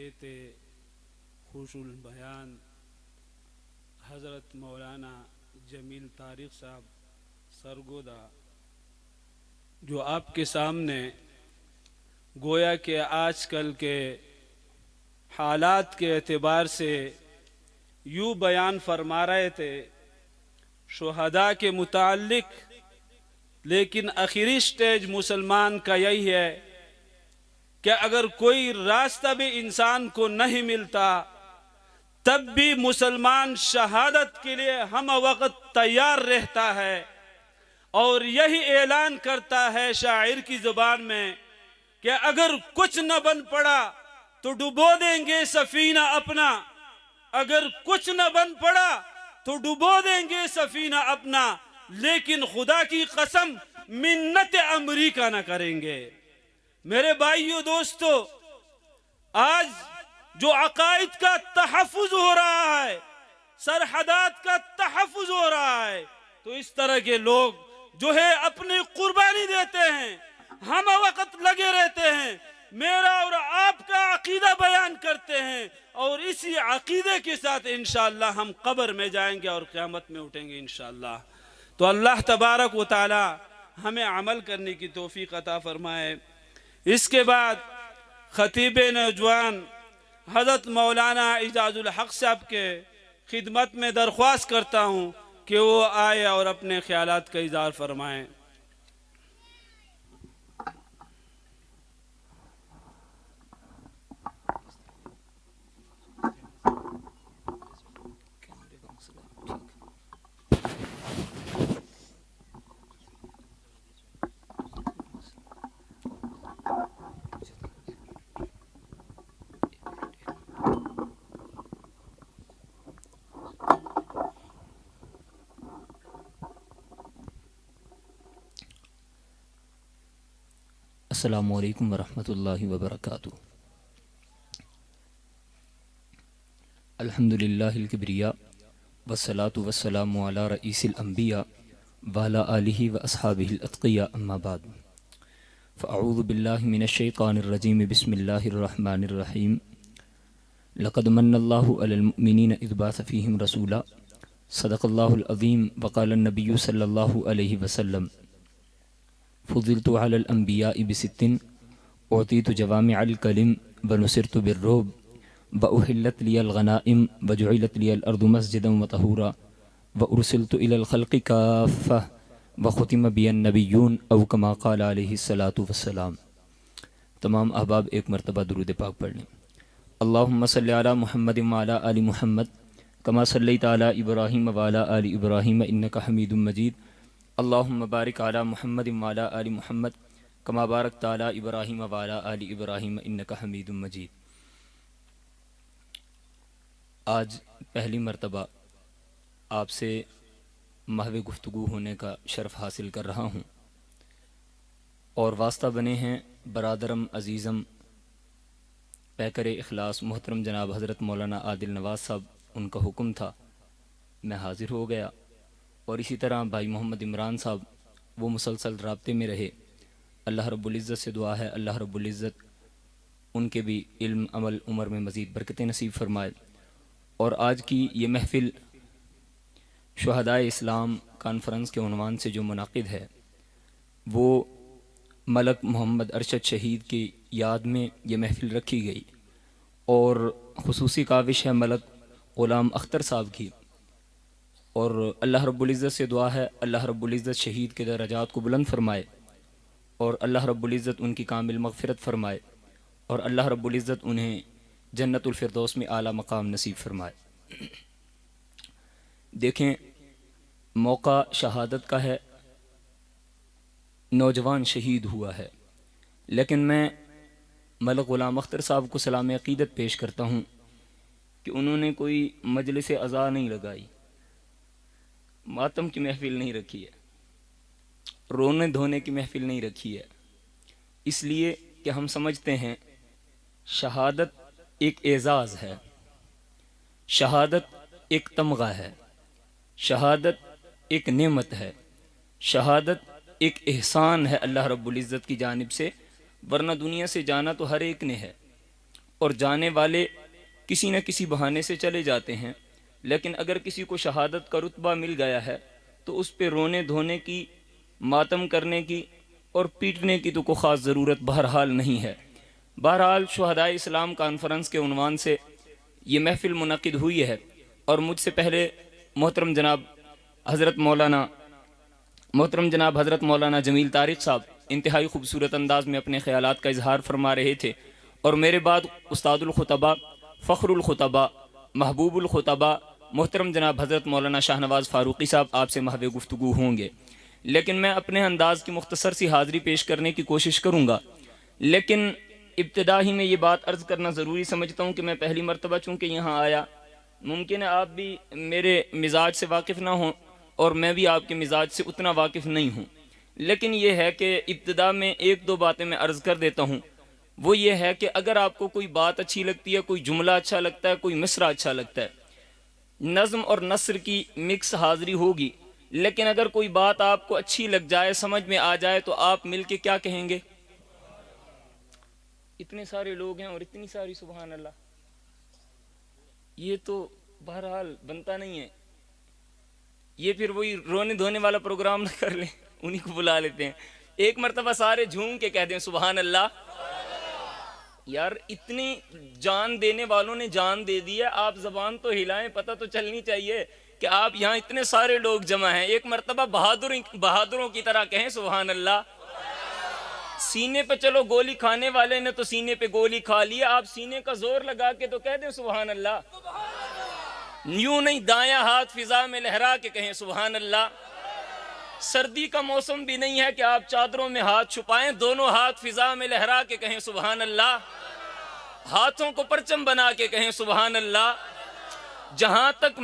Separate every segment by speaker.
Speaker 1: हेते खुशुल बयान हज़रत मौलाना जमील तारिक साहब सरगोदा, जो आपके सामने गोया के आजकल के हालात के एतबार से यूँ बयान फरमा रहे थे शुहदा के मुताल्लिक। लेकिन आखिरी स्टेज मुसलमान का यही है कि अगर कोई रास्ता भी इंसान को नहीं मिलता तब भी मुसलमान शहादत के लिए हम वक्त तैयार रहता है और यही ऐलान करता है शायर की जुबान में कि अगर कुछ न बन पड़ा तो डुबो देंगे सफीना अपना, अगर कुछ न बन पड़ा तो डुबो देंगे सफीना अपना, लेकिन खुदा की कसम मिन्नत अमरीका न करेंगे। मेरे भाइयों दोस्तों, आज जो अकायद का तहफ़्फ़ुज़ हो रहा है, सरहदात का तहफ़्फ़ुज़ हो रहा है, तो इस तरह के लोग जो है अपनी कुर्बानी देते हैं, हम वक्त लगे रहते हैं, मेरा और आपका अकीदा बयान करते हैं और इसी अकीदे के साथ इंशाअल्लाह हम कब्र में जाएंगे और क़यामत में उठेंगे इंशाअल्लाह। तो अल्लाह तबारक व तआला हमें अमल करने की तौफीक अता फरमाए। इसके बाद खतीब नौजवान हज़रत मौलाना इजाज़ुल हक़ साहब के खिदमत में दरख्वास्त करता हूँ कि वो आए और अपने ख्यालात का इज़हार फरमाएँ।
Speaker 2: अस्सलामु अलैकुम वरहमतुल्लाहि वबरकातुहू। अल्हम्दुलिल्लाहिल किब्रिया वस्सलातु वस्सलामु अला रईसिल अंबिया व अला आलिहि व अस्हाबिहिल अत्क़िया अम्मा बाद। फ़अऊज़ु बिल्लाहि मिनश शैतानिर रजीम बिस्मिल्लाहिर रहमानिर रहीम। लक़द मन्नल्लाहु अलल मुअमिनीना इज़ बअस फ़ीहिम रसूला सदक़ल्लाहुल अज़ीम व क़ालन नबिय्यु सल्लल्लाहु अलैहि वसल्लम फ़ुज़िलतु अलल अंबियाइ बिसित्तिन उअतीतु जवामिअल कलिम व नुसिरतु बिर्रुब व उहिल्लत लियल गनाइम व जुइलत लियल अर्दु मस्जिदन व तहूरा व उरसिलतु इलल खल्क़ि काफ़्फ़ा व ख़ुतिम बियन नबिय्यून औ कमा क़ाल अलैहिस्सलातु वस्सलाम। तमाम अहबाब एक मरतबा दुरूद पाक पढ़ लें। अल्लाहुम्मा सल्लि अला मुहम्मदिन व अला आलि मुहम्मद कमा सल्लैता अला इब्राहीम व अला आलि इब्राहीम इन्नका हमीदुम मजीद। अल्लाहुम्मा बारिक अला मुहम्मदिन व अला आलि मुहम्मद कमा बारकता अला इब्राहीम व अला आलि इब्राहीम इन्नका हमीदुम मजीद। आज पहली मरतबा आपसे महवे गुफ्तगू होने का शर्फ़ हासिल कर रहा हूँ और वास्ता बने हैं बरादरम अज़ीज़म पैकर इखलास मोहतरम जनाब हज़रत मौलाना आदिल नवाज़ साहब, उनका हुक्म था, मैं हाज़िर हो गया। और इसी तरह भाई मोहम्मद इमरान साहब, वो मुसलसल राब्ते में रहे। अल्लाह रब्बुल इज़्ज़त से दुआ है अल्लाह रब्बुल इज़्ज़त उनके भी इल्म अमल उम्र में मज़ीद बरकतें नसीब फरमाए। और आज की ये महफ़िल शुहदाए इस्लाम कॉन्फ्रेंस के उन्वान से जो मुनाकिद है वो मलक मोहम्मद अरशद शहीद की याद में ये महफ़िल रखी गई और ख़ुसूसी काविश है मलक ग़ुलाम अख्तर साहब की। और अल्लाह रब्बुल इज़्ज़त से दुआ है अल्लाह रब्बुल इज़्ज़त शहीद के दरजात को बुलंद फरमाए और अल्लाह रब्बुल इज़्ज़त उनकी कामिल मग़फ़िरत फरमाए और अल्लाह रब्बुल इज़्ज़त उन्हें जन्नतुल फ़िरदौस में आला मकाम नसीब फरमाए। देखें, मौका शहादत का है, नौजवान शहीद हुआ है, लेकिन मैं मलक ग़ुलाम अख्तर साहब को सलाम अक़ीदत पेश करता हूँ कि उन्होंने कोई मजलिस अज़ा नहीं लगाई, मातम की महफ़िल नहीं रखी है, रोने धोने की महफ़िल नहीं रखी है। इसलिए कि हम समझते हैं शहादत एक एज़ाज़ है, शहादत एक तमगा है, शहादत एक नेमत है, शहादत एक एहसान है अल्लाह रब्बुल इज़्ज़त की जानिब से, वरना दुनिया से जाना तो हर एक ने है और जाने वाले किसी न किसी बहाने से चले जाते हैं, लेकिन अगर किसी को शहादत का रुतबा मिल गया है तो उस पे रोने धोने की, मातम करने की और पीटने की तो कोई ख़ास ज़रूरत बहरहाल नहीं है। बहरहाल शुहदाए इस्लाम कॉन्फ्रेंस के उन्वान से ये महफ़िल मुनक़िद हुई है और मुझसे पहले मोहतरम जनाब हज़रत मौलाना जमील तारिक साहब इंतहाई खूबसूरत अंदाज में अपने ख़यालात का इजहार फरमा रहे थे और मेरे बाद उस्तादुल खुतबा, फ़ख्रुल खुतबा, महबूबुल खुतबा मोहतरम जनाब हज़रत मौलाना शाहनवाज़ फ़ारूक़ी साहब आपसे महवे गुफ्तगू होंगे। लेकिन मैं अपने अंदाज़ की मुख्तसर सी हाज़री पेश करने की कोशिश करूँगा। लेकिन इब्तिदा ही में ये बात अर्ज़ करना ज़रूरी समझता हूँ कि मैं पहली मरतबा चूँकि यहाँ आया, मुमकिन है आप भी मेरे मिजाज से वाकिफ़ ना हों और मैं भी आपके मिजाज से उतना वाकिफ़ नहीं हूँ। लेकिन ये है कि इब्तिदा में एक दो बातें मैं अर्ज़ कर देता हूँ। वो ये है कि अगर आपको कोई बात अच्छी लगती है, कोई जुमला अच्छा लगता है, कोई मिसरा अच्छा लगता है, नज़्म और नस्र की मिक्स हाज़री होगी, लेकिन अगर कोई बात आपको अच्छी लग जाए, समझ में आ जाए, तो आप मिल के क्या कहेंगे? इतने सारे लोग हैं और इतनी सारी सुबहान अल्लाह, ये तो बहरहाल बनता नहीं है। ये फिर वही रोने धोने वाला प्रोग्राम ना कर लें, उन्हीं को बुला लेते हैं। एक मरतबा सारे झूम के कह दें सुबहान अल्लाह। यार इतनी जान देने वालों ने जान दे दी है, आप जबान तो हिलाएं, पता तो चलनी चाहिए कि आप यहाँ इतने सारे लोग जमा हैं। एक मरतबा बहादुरों की तरह कहें सुबहान अल्लाह। सीने पे चलो गोली खाने वाले ने तो सीने पे गोली खा लिया, आप सीने का जोर लगा के तो कह दें सुबहान अल्लाह। यूं नहीं, दायां हाथ फिजा में लहरा के कहें सुबहान अल्लाह। सर्दी का मौसम भी नहीं है कि आप चादरों में हाथ छुपाएं, दोनों हाथ फिजा में लहरा के कहें सुबहान अल्लाह। हाथों को परचम बना के कहें सुबहान अल्लाह। जहां तक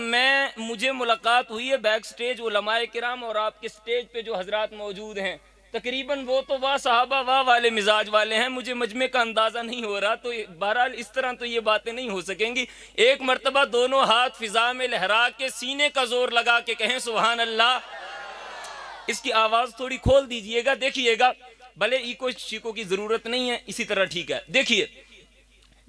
Speaker 2: मुझे मुलाकात हुई है बैक स्टेज उलमाए किराम और आपके स्टेज पे जो हजरात मौजूद हैं, तकरीबन वो तो वाह साहबा वाह वाले मिजाज वाले हैं, मुझे मजमे का अंदाजा नहीं हो रहा। तो बहरहाल इस तरह तो ये बातें नहीं हो सकेंगी। एक मरतबा दोनों हाथ फिजा में लहरा के सीने का जोर लगा के कहें सुबहान अल्लाह। इसकी आवाज थोड़ी खोल दीजिएगा, देखिएगा, भले इको शीको की जरूरत नहीं है, इसी तरह ठीक है। देखिए,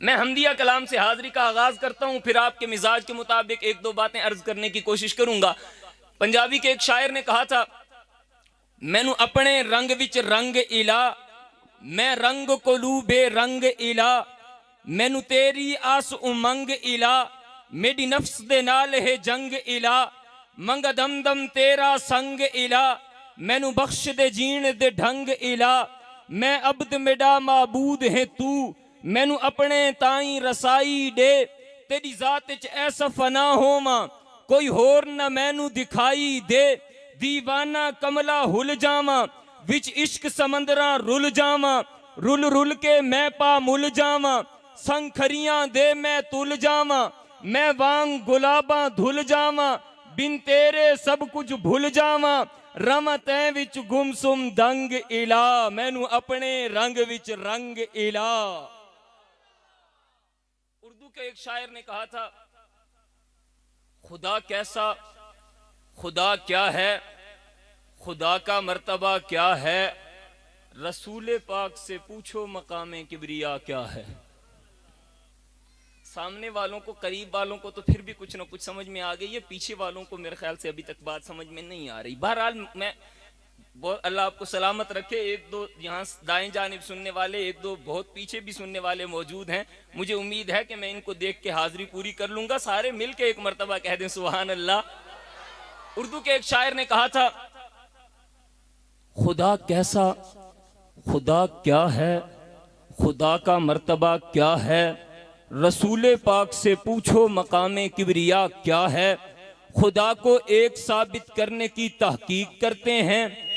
Speaker 2: मैं हमदिया कलाम से हाजिरी का आगाज करता हूं, फिर आपके मिजाज के मुताबिक एक दो बातें अर्ज करने की कोशिश करूंगा। पंजाबी के एक शायर ने कहा था, मैनू अपने रंग विच रंग इला, मैं रंग को लू बेरंग इला, मैनू तेरी आस उमंग इला, मेरी नफ्स दे नाल है जंग इला, मंग दम दम तेरा संग इला, मैनू बख्श दे जीण दे ढंग इला, मैं अब्द मेरा माबूद है तू, मैनू अपने ताई रसाई दे, तेरी जात च ऐसा फना होवा कोई होर न मैनू दिखाई दे, दीवाना कमला हुल जावा विच इश्क समंदरा रुल जावा, रुल रुल के मैं पा मुल जावा, संखरियां दे मैं तुल जावा, मैं वांग गुलाबा धुल जावा, बिन तेरे सब कुछ भूल जावा, रवा तै विच गुमसुम दंग इला, मैनू अपने रंग विच रंग इला। उर्दू के एक शायर ने कहा था, खुदा कैसा, खुदा क्या है, खुदा का मर्तबा क्या है, रसूल पाक से पूछो मकामे किबरिया क्या है। सामने वालों को, करीब वालों को तो फिर भी कुछ ना कुछ समझ में आ गई है, पीछे वालों को मेरे ख्याल से अभी तक बात समझ में नहीं आ रही। बहरहाल मैं अल्लाह आपको सलामत रखे, एक दो यहाँ दाएं जानिब सुनने वाले, एक दो बहुत पीछे भी सुनने वाले मौजूद हैं। मुझे उम्मीद है कि मैं इनको देख के हाजिरी पूरी कर लूंगा। सारे मिल के एक मरतबा कह दें सुभान अल्लाह। उर्दू के एक शायर ने कहा था, खुदा कैसा, खुदा क्या है, खुदा का मर्तबा क्या है, रसूल पाक से पूछो मकामे किबरिया क्या है। खुदा को एक साबित करने की तहकीक करते हैं,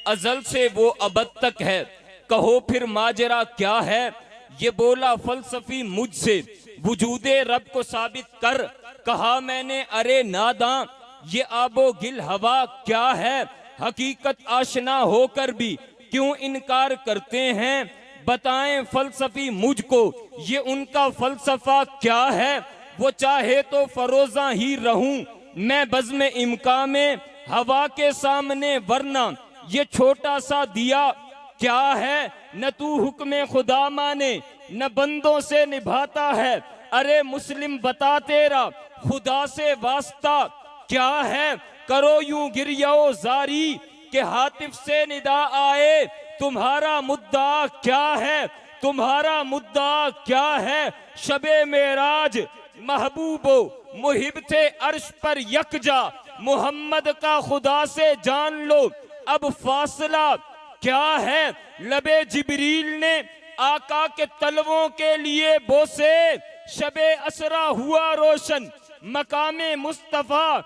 Speaker 2: अजल से वो अबद तक है, कहो फिर माजरा क्या है। ये बोला फलसफी मुझसे, वजूदे रब को साबित कर, कहा मैंने अरे नादां, ये आबो गिल हवा क्या है। हकीकत आशना होकर भी क्यों इनकार करते हैं, बताएं फलसफी मुझको ये उनका फलसफा क्या है। वो चाहे तो फरोजा ही रहूं मैं बज़्म इम्का में, हवा के सामने वरना ये छोटा सा दिया क्या है, न तू हुक्म खुदा माने न बंदों से निभाता है। अरे मुस्लिम बता तेरा खुदा से वास्ता क्या है, करो यूं गिरियो जारी के हातिफ से निदा आए। तुम्हारा मुद्दा क्या है, तुम्हारा मुद्दा क्या है, शबे मेराज महबूबो मुहिब थे अर्श पर यकजा। मोहम्मद का खुदा से जान लो अब फासला क्या है, लबे जिब्रील ने आका के तलवों के लिए बोसे। शबे असरा हुआ रोशन मकामे मुस्तफा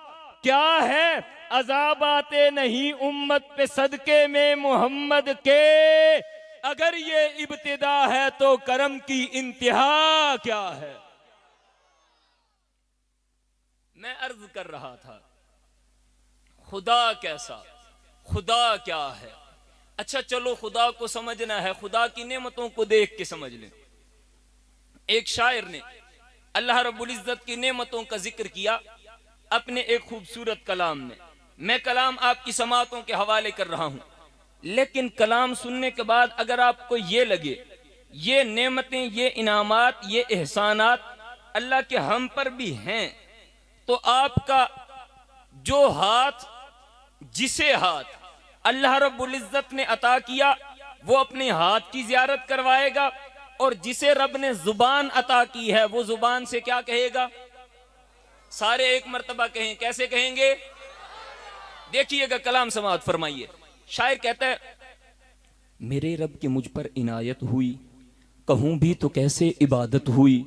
Speaker 2: क्या है, अजाब आते नहीं उम्मत पे सदके में मोहम्मद के। अगर ये इब्तिदा है तो करम की इंतहा क्या है। मैं अर्ज कर रहा था खुदा कैसा, खुदा क्या है। अच्छा चलो खुदा को समझना है, खुदा की नेमतों को देख के समझ लें। एक शायर ने अल्लाह रब्बुल इज्जत की नेमतों का जिक्र किया अपने एक खूबसूरत कलाम में। मैं कलाम आपकी समातों के हवाले कर रहा हूं, लेकिन कलाम सुनने के बाद अगर आपको ये लगे ये नेमतें, ये इनामात, ये एहसानात अल्लाह के हम पर भी हैं, तो आपका जो हाथ, जिसे हाथ अल्लाह रब्बुल इज्जत ने अता किया वो अपने हाथ की जियारत करवाएगा, और जिसे रब ने जुबान अता की है वो जुबान से क्या कहेगा। सारे एक मर्तबा कहें, कैसे कहेंगे। देखिएगा कलाम समाअत फरमाइए। शायर कहता है मेरे रब की मुझ पर इनायत हुई, कहूं भी तो कैसे इबादत हुई।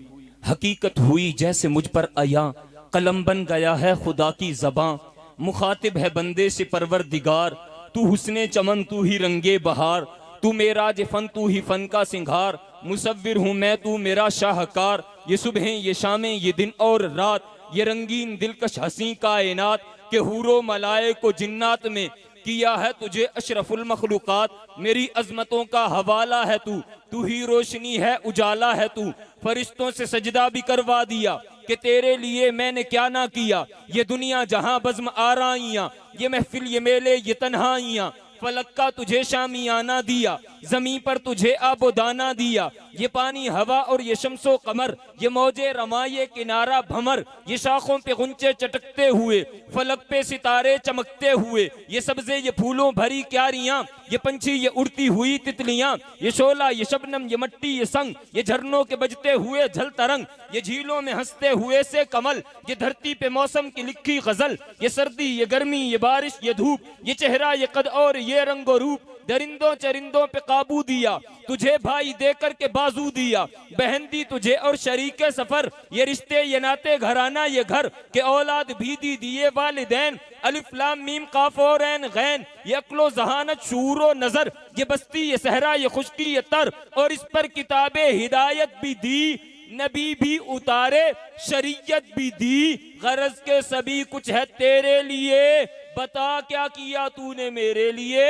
Speaker 2: हकीकत हुई जैसे मुझ पर आया, कलम बन गया है खुदा की ज़बां। मुखातिब है बंदे से परवरदिगार, तू हुस्ने चमन तू ही रंगे बहार। तू मेरा फन तू ही फन का सिंगार, मुसव्विर हूँ मैं तू मेरा शाहकार। ये सुबह ये शामें ये दिन और रात, ये रंगीन दिलकश हसी कायनात। के हूरो मलाए को जिन्नात में किया है तुझे अशरफुल मखलूकात। मेरी अजमतों का हवाला है तू, तू ही रोशनी है उजाला है तू। फरिश्तों से सजदा भी करवा दिया कि तेरे लिए मैंने क्या ना किया। ये दुनिया जहां बज़्म आराइयां, ये महफिल ये मेले ये तन्हाइयां। फलक का तुझे शामियाना दिया, जमीन पर तुझे आबोदाना दिया। ये पानी हवा और ये शम्सो कमर, ये मौजे रमा ये किनारा भमर। ये शाखों पे गुंचे चटकते हुए, फलक पे सितारे चमकते हुए। ये सब्जे ये फूलों भरी क्यारियां, ये पंछी ये उड़ती हुई तितलियां। ये शोला ये शबनम ये मट्टी ये संग, ये झरनों के बजते हुए झल तरंग। ये झीलों में हंसते हुए से कमल, ये धरती पे मौसम की लिखी गजल। ये सर्दी ये गर्मी ये बारिश ये धूप, ये चेहरा ये कद और ये रंगो रूप। दरिंदों चरिंदों पे काबू दिया, तुझे भाई देकर के बाजू दिया। बहन दी तुझे और शरीके सफर, ये रिश्ते ये नाते घराना ये घर। के औलाद भी दी दिए वालिदैन, अलिफ लाम मीम काफ और ऐन गैन। ये अक्लो जहानत शूर व नजर, ये बस्ती ये सहरा ये खुशकी ये तर। और इस पर किताबे हिदायत भी दी, नबी भी उतारे शरीयत भी दी। गरज के सभी कुछ है तेरे लिए, बता क्या किया तूने मेरे लिए।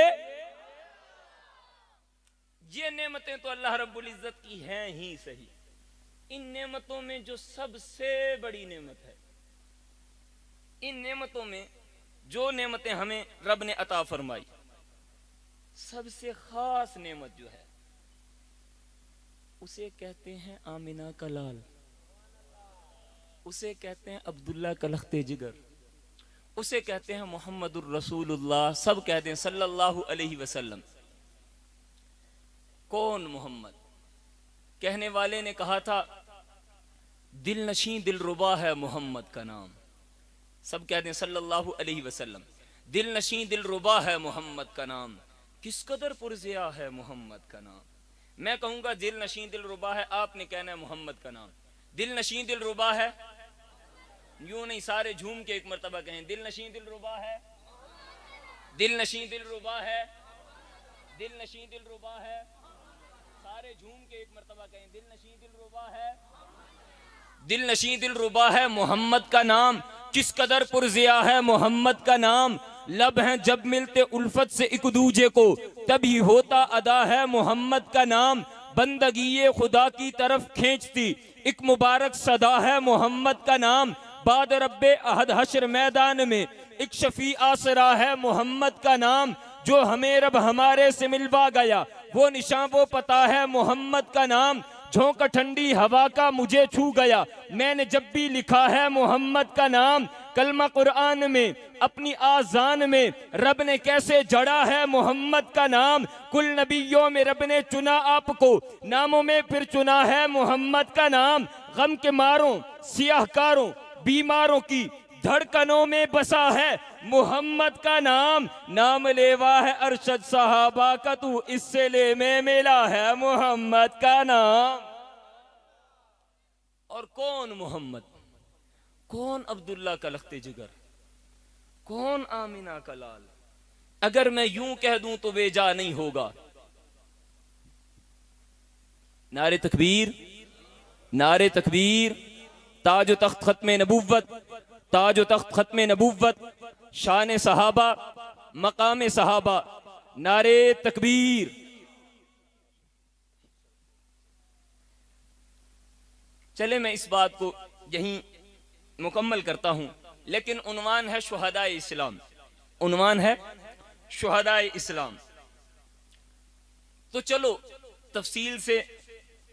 Speaker 2: ये नेमतें तो अल्लाह रब्बुल इज्जत की हैं ही सही। इन नेमतों में जो सबसे बड़ी नेमत है, इन नेमतों में जो नेमतें हमें रब ने अता फरमाई, सबसे खास नेमत जो है उसे कहते हैं आमिना का लाल, उसे कहते हैं अब्दुल्ला का लख्ते जिगर, उसे कहते हैं मोहम्मदुर रसूलुल्लाह। सब कहते हैं सल्लल्लाहु अलैहि वसल्लम। कौन मोहम्मद? कहने वाले ने कहा था दिल नशी दिल रुबा है मोहम्मद का नाम। सब कहते हैं सल्लल्लाहु अलैहि वसल्लम। दिल नशी दिल रुबा है मोहम्मद का नाम, किस कदर पुरजिया है मोहम्मद का नाम। मैं कहूंगा दिल नशी दिल रुबा है, आपने कहना है मोहम्मद का नाम। दिल नशी दिल रुबा है, यूं नहीं, सारे झूम के एक मर्तबा कहें दिल नशी दिल रुबा है, दिल नशी दिल रुबा है, दिल नशी दिल रुबा है। सारे झूम के एक मर्तबा कहें दिल नशी दिल रुबा है, दिल नशी दिल रुबा है मोहम्मद का नाम। किस कदर पुरजिया है मोहम्मद का नाम। लब हैं जब मिलते उल्फत से एक दूजे को, तभी होता अदा है मोहम्मद का नाम। बंदगी ये खुदा की तरफ खींचती एक मुबारक सदा है मोहम्मद का नाम। बाद रब्बे अहद हश्र मैदान में एक शफी आसरा है मोहम्मद का नाम। जो हमें रब हमारे से मिलवा गया, वो निशान वो पता है मोहम्मद का नाम, झोंका ठंडी हवा का मुझे छू गया, मैंने जब भी लिखा है मोहम्मद का नाम, कलमा कुरान में अपनी आजान में रब ने कैसे जड़ा है मोहम्मद का नाम, कुल नबियों में रब ने चुना आपको, नामों में फिर चुना है मोहम्मद का नाम, गम के मारों सियाहकारों बीमारों की धड़कनों में बसा है मोहम्मद का नाम, नाम लेवा है अरशद सहाबा का तू, इससे ले में मिला है मोहम्मद का नाम। और कौन मोहम्मद, कौन अब्दुल्ला का लख्ते जिगर, कौन आमिना का लाल, अगर मैं यूं कह दूं तो बेजा नहीं होगा। नारे तकबीर, नारे तकबीर, ताजो तख्त खत्मे नबुव्वत, ताजो तख्त खत्मे नबुव्वत, शान सहाबा मकाम सहाबा, नारे तकबीर। चले मैं इस बात को यहीं मुकम्मल करता हूं, लेकिन उन्वान है शुहदाए इस्लाम, उन्वान है शुहदाए इस्लाम। तो चलो तफसील से,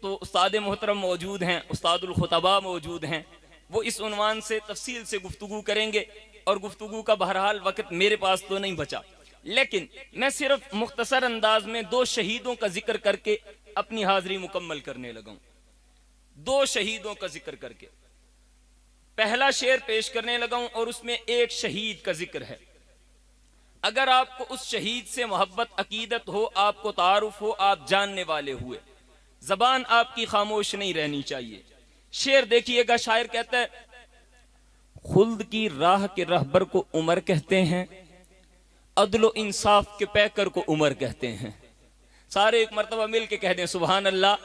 Speaker 2: तो उस्ताद मोहतरम मौजूद हैं, उस्तादुल खुतबा मौजूद हैं, वो इस उन्वान से तफसील से गुफ्तगू करेंगे, और गुफ्तगू का बहरहाल वक्त मेरे पास तो नहीं बचा, लेकिन मैं सिर्फ मुख्तसर अंदाज में 2 शहीदों का जिक्र करके अपनी हाजिरी मुकम्मल करने लगा हूं। 2 शहीदों का जिक्र करके पहला शेर पेश करने लगा हूं, और उसमें एक शहीद का जिक्र है। अगर आपको उस शहीद से मोहब्बत अकीदत हो, आपको तारुफ हो, आप जानने वाले हुए, जबान आपकी खामोश नहीं रहनी चाहिए। शेर देखिएगा, शायर कहता है, खुल्द की राह के रहबर को उमर कहते हैं, अदलो इंसाफ के पैकर को उमर कहते हैं। सारे एक मर्तबा मिल के कह दें सुभान अल्लाह।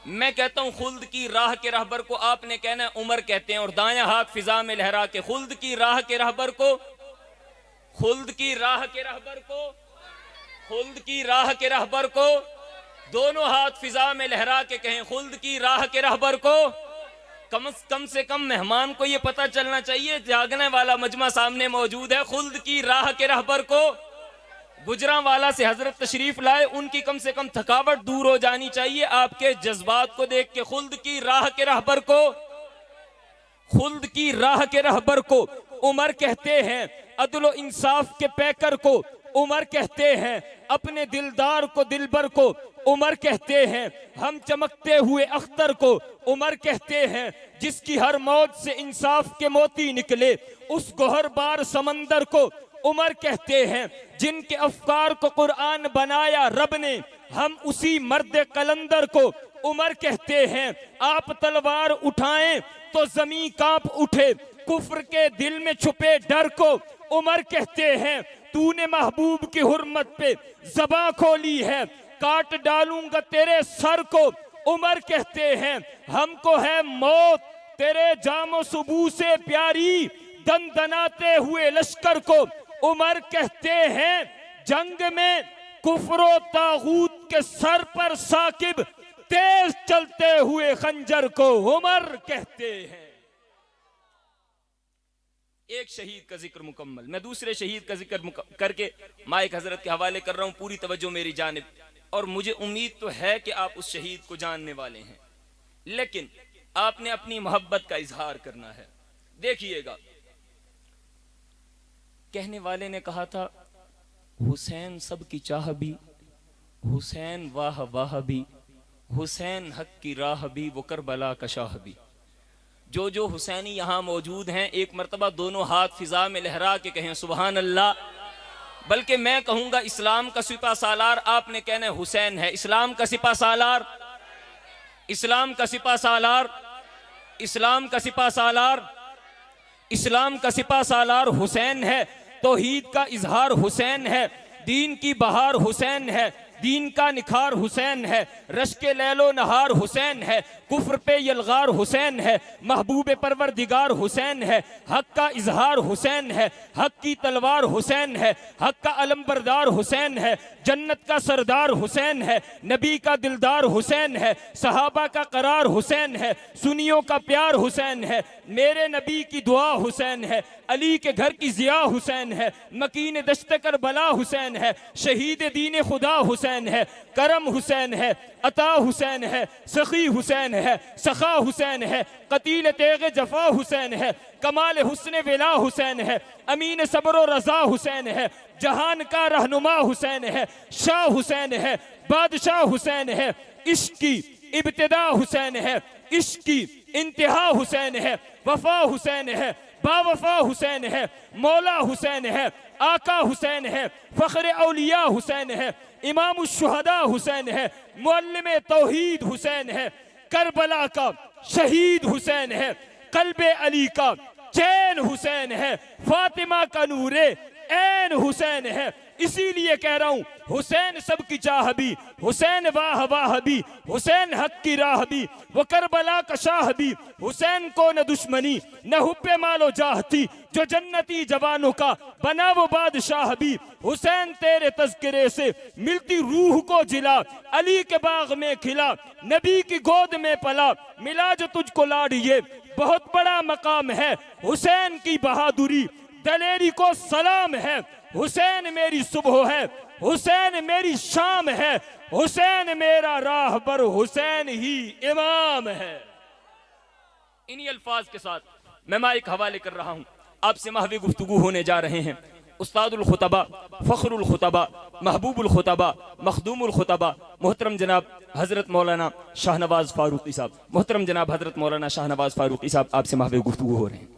Speaker 2: मैं कहता हूं खुल्द की राह के रहबर को आपने कहना है उमर कहते हैं, और दायां हाथ फिजा में लहरा के खुल्द की राह के रहबर को, खुल्द की राह के रहबर को, खुल्द की राह के रहबर को, दोनों हाथ फिजा में लहरा के कहें खुल्द की राह के रहबर को। कम से कम मेहमान को यह पता चलना चाहिए जागने वाला मजमा सामने मौजूद है। खुल्द की राह के रहबर को, गुजरांवाला से हजरत तशरीफ लाए, उनकी कम से कम थकावट दूर हो जानी चाहिए आपके जज्बात को देख के। खुल्द की राह के रहबर को, खुल्द की राह के रहबर को उमर कहते हैं, अदलो इंसाफ के पैकर को उमर कहते हैं, अपने दिलदार को दिलबर को उमर कहते हैं, हम चमकते हुए अख्तर को उमर कहते हैं, जिसकी हर मौत से इंसाफ के मोती निकले उस गोहरबार समंदर को उमर कहते हैं, जिनके अफकार को कुरान बनाया रब ने, हम उसी मर्द कलंदर को उमर कहते हैं। आप तलवार उठाएं तो जमीन कांप उठे, कुफ्र के दिल में छुपे डर को उमर कहते हैं। तूने महबूब की हुर्मत पे ज़बां खोली है, काट डालूंगा तेरे सर को उमर कहते हैं। हमको है मौत तेरे जामो सुबू से प्यारी, दंदनाते हुए लश्कर को उमर कहते हैं। जंग में कुफ्रो तागूत के सर पर साकिब, तेज चलते हुए खंजर को उमर कहते हैं। एक शहीद का जिक्र मुकम्मल। मैं दूसरे शहीद का जिक्र करके माइक हजरत के हवाले कर रहा हूं। पूरी तवज्जो मेरी जानिब, और मुझे उम्मीद तो है कि आप उस शहीद को जानने वाले हैं, लेकिन आपने अपनी मोहब्बत का इजहार करना है। देखिएगा, कहने वाले ने कहा था, हुसैन सब की चाह भी, हुसैन वाह वाह भी, हुसैन हक की राह भी, वो करबला का शाह भी। जो हुसैनी यहां मौजूद हैं, एक मर्तबा दोनों हाथ फिजा में लहरा के कहें सुभान अल्लाह। बल्कि मैं कहूंगा इस्लाम का सिपा सालार आपने कहना हुसैन है। इस्लाम का सिपा सालार, इस्लाम का सिपा सालार, इस्लाम का सिपा सालार, इस्लाम का सिपा सालार हुसैन है। तौहीद का इजहार हुसैन है, दीन की बहार हुसैन है, दीन का निखार हुसैन है, रश्के लैलो नहार हुसैन है, कुफ्र पे यलगार हुसैन है, महबूब परवरदिगार हुसैन है, हक का इजहार हुसैन है, हक की तलवार हुसैन है, हक का अलमबरदार हुसैन है, जन्नत का सरदार हुसैन है, नबी का दिलदार हुसैन है, सहाबा का करार हुसैन है, सुनियों का प्यार हुसैन है, मेरे नबी की दुआ हुसैन है, अली के घर की जिया हुसैन है, मकीन दश्त करबला हुसैन है, शहीद दीन खुदा हुसैन
Speaker 3: हुसैन है, करम हुसैन है, अता हुसैन है, सखी हुसैन है, सखा हुसैन है, कतील तेग जफा हुसैन है, कमाल हुस्न विला हुसैन है, अमीन सब्र रजा हुसैन है, जहान का रहनुमा हुसैन है, शाह हुसैन है, बादशाह हुसैन है, इश्क की इब्तिदा हुसैन है, इश्क की इंतहा हुसैन है, वफा हुसैन है, बावफा हुसैन है, मौला हुसैन है, आका हुसैन है, फख्र औलिया हुसैन है, इमाम शुहदा हुसैन है, मुअल्लिम तौहीद हुसैन है, करबला का शहीद हुसैन है, कल्बे अली का चैन हुसैन है, फातिमा का नूरे ऐन हुसैन है। इसीलिए कह रहा हूं हुसैन सबकी चाह भी, हुसैन वाह वाह भी, हुसैन हक की राह भी, वो करबला का शाह भी, हुसैन को न दुश्मनी न हुब्बे मालो जाहती, जो जन्नती जवानों का बना वो बादशाह भी, हुसैन तेरे तज़किरे से मिलती रूह को जिला, अली के बाग में खिला, नबी की गोद में पला, मिला जो तुझको लाड़िए बहुत बड़ा मकाम है, हुसैन की बहादुरी दलेरी को सलाम है, हुसैन मेरी सुबह है, हुसैन मेरी शाम है, हुसैन मेरा राहबर, हुसैन ही इमाम है। इन्हीं अल्फाज के साथ मैं माइक हवाले कर रहा हूं, आपसे महवी गुफ्तगू होने जा रहे हैं उस्तादुल खुतबा, फखरुल खुतबा, महबूबुल खुतबा, मखदूमुल खुतबा, मोहतरम जनाब हजरत मौलाना शाहनवाज फारूकी साहब, मोहतरम जनाब हजरत मौलाना शाहनवाज फारूकी साहब आपसे महवी गुफ्तगू हो रहे हैं।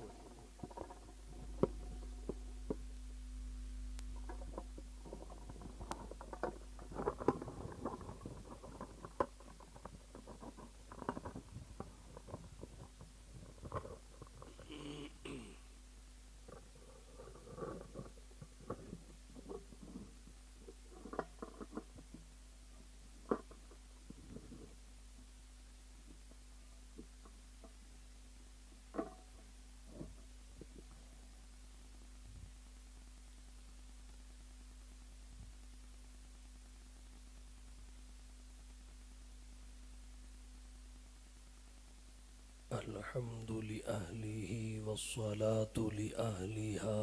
Speaker 4: अल्हम्दु लिअहलिही वस्सलातु लिअहलिहा